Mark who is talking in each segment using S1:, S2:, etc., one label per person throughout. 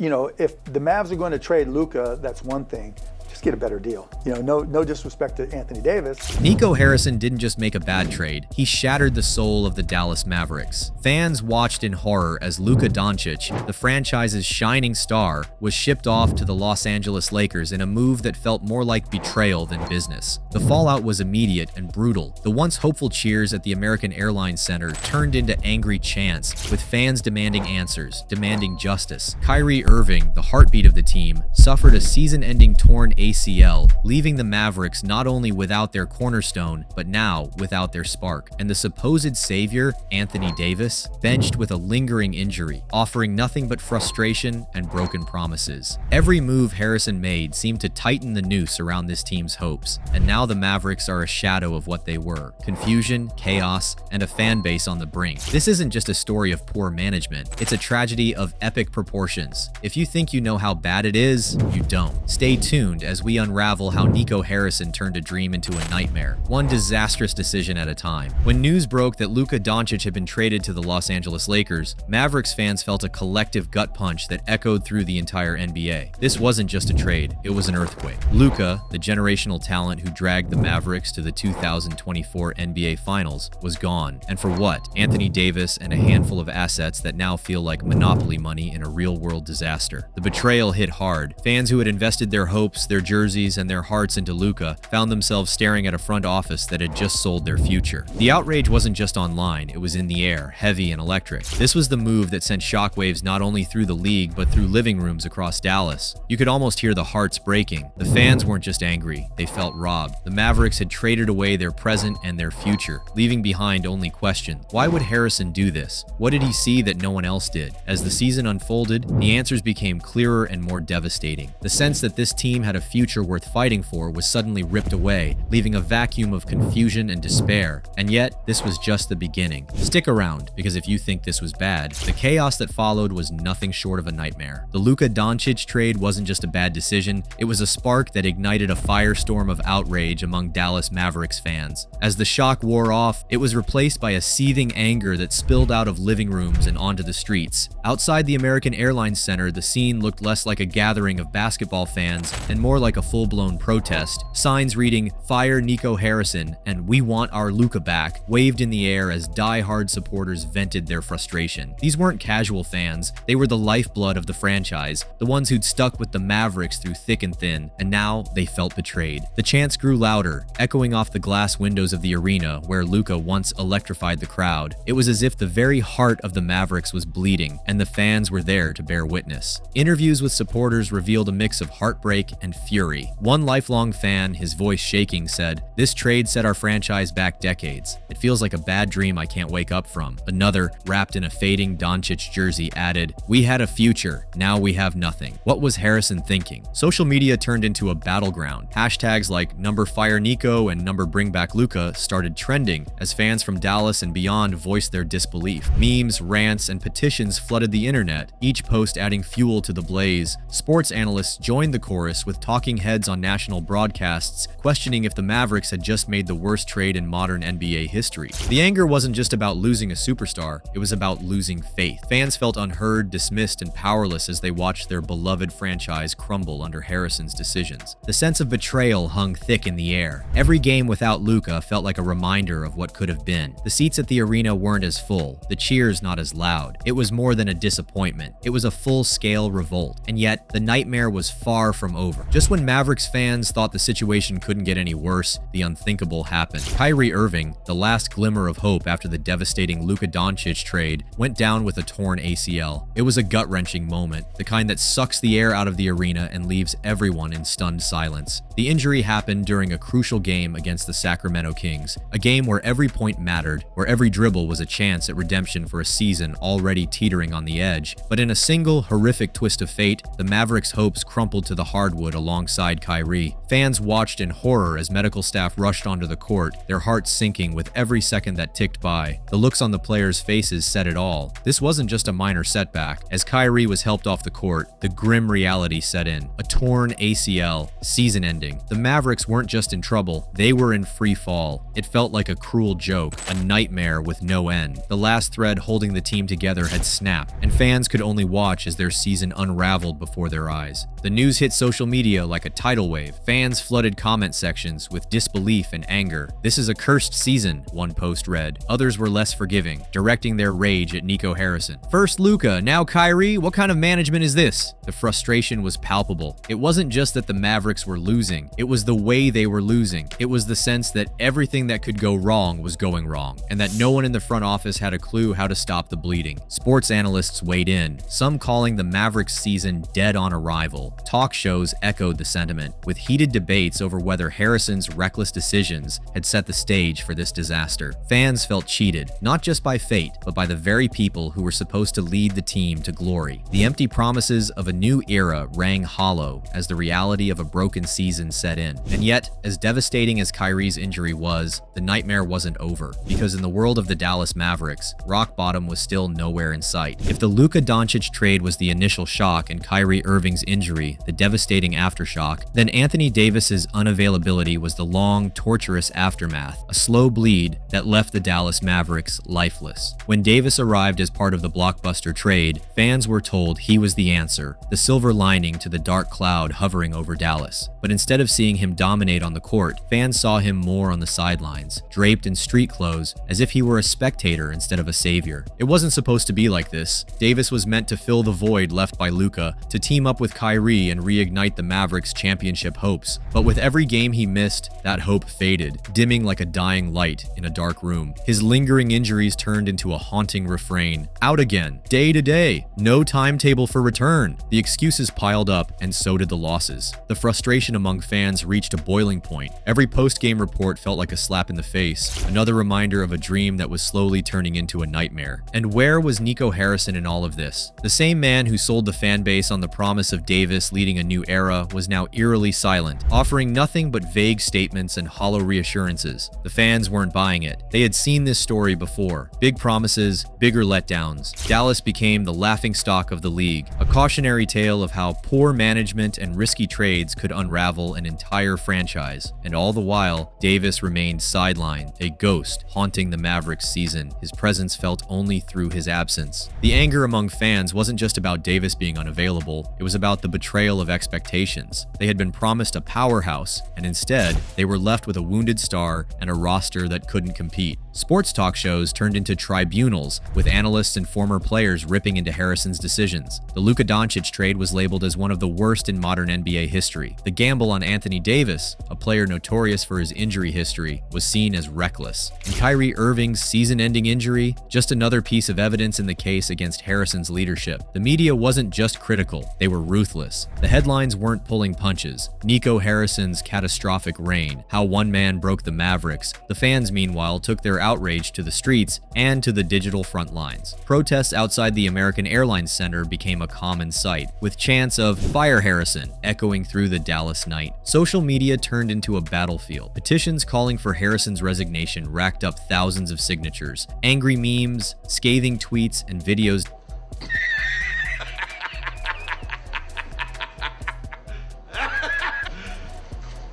S1: if the Mavs are going to trade Luka, that's one thing. Just get a better deal. No disrespect to Anthony Davis.
S2: Nico Harrison didn't just make a bad trade, he shattered the soul of the Dallas Mavericks. Fans watched in horror as Luka Dončić, the franchise's shining star, was shipped off to the Los Angeles Lakers in a move that felt more like betrayal than business. The fallout was immediate and brutal. The once hopeful cheers at the American Airlines Center turned into angry chants, with fans demanding answers, demanding justice. Kyrie Irving, the heartbeat of the team, suffered a season-ending torn ACL, leaving the Mavericks not only without their cornerstone, but now without their spark. And the supposed savior, Anthony Davis, benched with a lingering injury, offering nothing but frustration and broken promises. Every move Harrison made seemed to tighten the noose around this team's hopes, and now the Mavericks are a shadow of what they were: confusion, chaos, and a fan base on the brink. This isn't just a story of poor management, it's a tragedy of epic proportions. If you think you know how bad it is, you don't. Stay tuned as we unravel how Nico Harrison turned a dream into a nightmare, one disastrous decision at a time. When news broke that Luka Dončić had been traded to the Los Angeles Lakers, Mavericks fans felt a collective gut punch that echoed through the entire NBA. This wasn't just a trade, it was an earthquake. Luka, the generational talent who dragged the Mavericks to the 2024 NBA Finals, was gone. And for what? Anthony Davis and a handful of assets that now feel like monopoly money in a real-world disaster. The betrayal hit hard. Fans who had invested their hopes, their jerseys, and their hearts into Luka found themselves staring at a front office that had just sold their future. The outrage wasn't just online, it was in the air, heavy and electric. This was the move that sent shockwaves not only through the league, but through living rooms across Dallas. You could almost hear the hearts breaking. The fans weren't just angry, they felt robbed. The Mavericks had traded away their present and their future, leaving behind only questions. Why would Harrison do this? What did he see that no one else did? As the season unfolded, the answers became clearer and more devastating. The sense that this team had a future worth fighting for was suddenly ripped away, leaving a vacuum of confusion and despair. And yet, this was just the beginning. Stick around, because if you think this was bad, the chaos that followed was nothing short of a nightmare. The Luka Dončić trade wasn't just a bad decision, it was a spark that ignited a firestorm of outrage among Dallas Mavericks fans. As the shock wore off, it was replaced by a seething anger that spilled out of living rooms and onto the streets. Outside the American Airlines Center, the scene looked less like a gathering of basketball fans and more like a full-blown protest. Signs reading, "Fire Nico Harrison" and "We want our Luka back" waved in the air as die-hard supporters vented their frustration. These weren't casual fans, they were the lifeblood of the franchise, the ones who'd stuck with the Mavericks through thick and thin, and now they felt betrayed. The chants grew louder, echoing off the glass windows of the arena where Luka once electrified the crowd. It was as if the very heart of the Mavericks was bleeding, and the fans were there to bear witness. Interviews with supporters revealed a mix of heartbreak and fury. One lifelong fan, his voice shaking, said, "This trade set our franchise back decades. It feels like a bad dream I can't wake up from." Another, wrapped in a fading Dončić jersey, added, "We had a future, now we have nothing." What was Harrison thinking? Social media turned into a battleground. Hashtags like #FireNico and #BringBackLuka started trending as fans from Dallas and beyond voiced their disbelief. Memes, rants, and petitions flooded the internet, each post adding fuel to the blaze. Sports analysts joined the chorus, with talking heads on national broadcasts questioning if the Mavericks had just made the worst trade in modern NBA history. The anger wasn't just about losing a superstar, it was about losing faith. Fans felt unheard, dismissed, and powerless as they watched their beloved franchise crumble under Harrison's decisions. The sense of betrayal hung thick in the air. Every game without Luka felt like a reminder of what could have been. The seats at the arena weren't as full, the cheers not as loud. It was more than a disappointment. It was a full-scale revolt. And yet, the nightmare was far from over. Just when Mavericks fans thought the situation couldn't get any worse, the unthinkable happened. Kyrie Irving, the last glimmer of hope after the devastating Luka Dončić trade, went down with a torn ACL. It was a gut-wrenching moment, the kind that sucks the air out of the arena and leaves everyone in stunned silence. The injury happened during a crucial game against the Sacramento Kings, a game where every point mattered, where every dribble was a chance at redemption for a season already teetering on the edge. But in a single, horrific twist of fate, the Mavericks' hopes crumpled to the hardwood alongside Kyrie. Fans watched in horror as medical staff rushed onto the court, their hearts sinking with every second that ticked by. The looks on the players' faces said it all. This wasn't just a minor setback. As Kyrie was helped off the court, the grim reality set in. A torn ACL, season ending. The Mavericks weren't just in trouble, they were in free fall. It felt like a cruel joke, a nightmare with no end. The last thread holding the team together had snapped, and fans could only watch as their season unraveled before their eyes. The news hit social media like a tidal wave. Fans flooded comment sections with disbelief and anger. "This is a cursed season," one post read. Others were less forgiving, directing their rage at Nico Harrison. "First Luka, now Kyrie? What kind of management is this?" The frustration was palpable. It wasn't just that the Mavericks were losing, it was the way they were losing. It was the sense that everything that could go wrong was going wrong, and that no one in the front office had a clue how to stop the bleeding. Sports analysts weighed in, some calling the Mavericks season dead on arrival. Talk shows echoed the sentiment, with heated debates over whether Harrison's reckless decisions had set the stage for this disaster. Fans felt cheated, not just by fate, but by the very people who were supposed to lead the team to glory. The empty promises of a new era rang hollow as the reality of a broken season set in. And yet, as devastating as Kyrie's injury was, the nightmare wasn't over, because in the world of the Dallas Mavericks, rock bottom was still nowhere in sight. If the Luka Dončić trade was the initial shock and Kyrie Irving's injury the devastating aftershock, then Anthony Davis's unavailability was the long, torturous aftermath, a slow bleed that left the Dallas Mavericks lifeless. When Davis arrived as part of the blockbuster trade, fans were told he was the answer, the silver lining to the dark cloud hovering over Dallas. But instead of seeing him dominate on the court, fans saw him more on the sidelines, draped in street clothes, as if he were a spectator instead of a savior. It wasn't supposed to be like this. Davis was meant to fill the void left by Luka, to team up with Kyrie and reignite the Mavericks' championship hopes. But with every game he missed, that hope faded, dimming like a dying light in a dark room. His lingering injuries turned into a haunting refrain. Out again, day to day, no timetable for return. The excuses piled up, and so did the losses. The frustration among fans reached a boiling point. Every post-game report felt like a slap in the face, another reminder of a dream that was slowly turning into a nightmare. And where was Nico Harrison in all of this? The same man who sold the fan base on the promise of Davis leading a new era was now eerily silent, offering nothing but vague statements and hollow reassurances. The fans weren't buying it. They had seen this story before. Big promises, bigger letdowns. Dallas became the laughingstock of the league, a cautionary tale of how poor management and risky trades could unravel an entire franchise. And all the while, Davis remained sidelined, a ghost haunting the Mavericks season, his presence felt only through his absence. The anger among fans wasn't just about Davis being unavailable, it was about the betrayal of expectations. They had been promised a powerhouse, and instead, they were left with a wounded star and a roster that couldn't compete. Sports talk shows turned into tribunals, with analysts and former players ripping into Harrison's decisions. The Luka Dončić trade was labeled as one of the worst in modern NBA history. The gamble on Anthony Davis, a player notorious for his injury history, was seen as reckless. And Kyrie Irving's season-ending injury, just another piece of evidence in the case against Harrison's leadership. The media wasn't just critical, they were ruthless. The headlines weren't pulling punches. Nico Harrison's catastrophic reign, how one man broke the Mavericks. The fans, meanwhile, took their outrage to the streets and to the digital front lines. Protests outside the American Airlines Center became a common sight, with chants of "Fire Harrison" echoing through the Dallas night. Social media turned into a battlefield. Petitions calling for Harrison's resignation racked up thousands of signatures. Angry memes, scathing tweets, and videos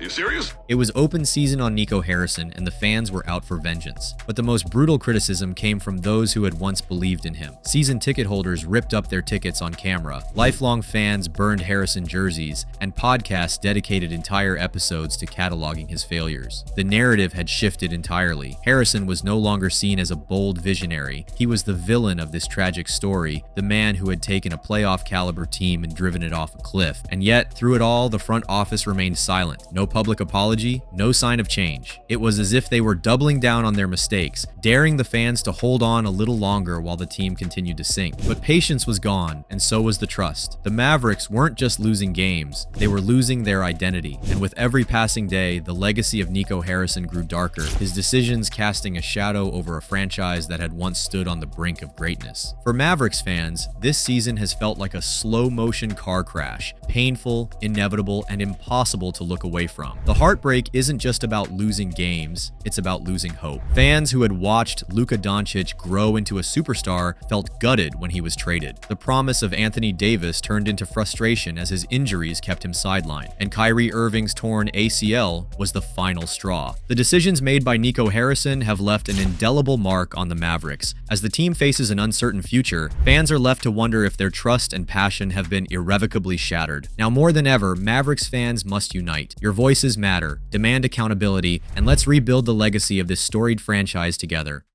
S3: You serious?
S2: It was open season on Nico Harrison, and the fans were out for vengeance. But the most brutal criticism came from those who had once believed in him. Season ticket holders ripped up their tickets on camera, lifelong fans burned Harrison jerseys, and podcasts dedicated entire episodes to cataloging his failures. The narrative had shifted entirely. Harrison was no longer seen as a bold visionary. He was the villain of this tragic story, the man who had taken a playoff-caliber team and driven it off a cliff. And yet, through it all, the front office remained silent. No public apology, no sign of change. It was as if they were doubling down on their mistakes, daring the fans to hold on a little longer while the team continued to sink. But patience was gone, and so was the trust. The Mavericks weren't just losing games, they were losing their identity. And with every passing day, the legacy of Nico Harrison grew darker, his decisions casting a shadow over a franchise that had once stood on the brink of greatness. For Mavericks fans, this season has felt like a slow-motion car crash, painful, inevitable, and impossible to look away from. from. The heartbreak isn't just about losing games, it's about losing hope. Fans who had watched Luka Dončić grow into a superstar felt gutted when he was traded. The promise of Anthony Davis turned into frustration as his injuries kept him sidelined, and Kyrie Irving's torn ACL was the final straw. The decisions made by Nico Harrison have left an indelible mark on the Mavericks. As the team faces an uncertain future, fans are left to wonder if their trust and passion have been irrevocably shattered. Now more than ever, Mavericks fans must unite. Your voices matter, demand accountability, and let's rebuild the legacy of this storied franchise together.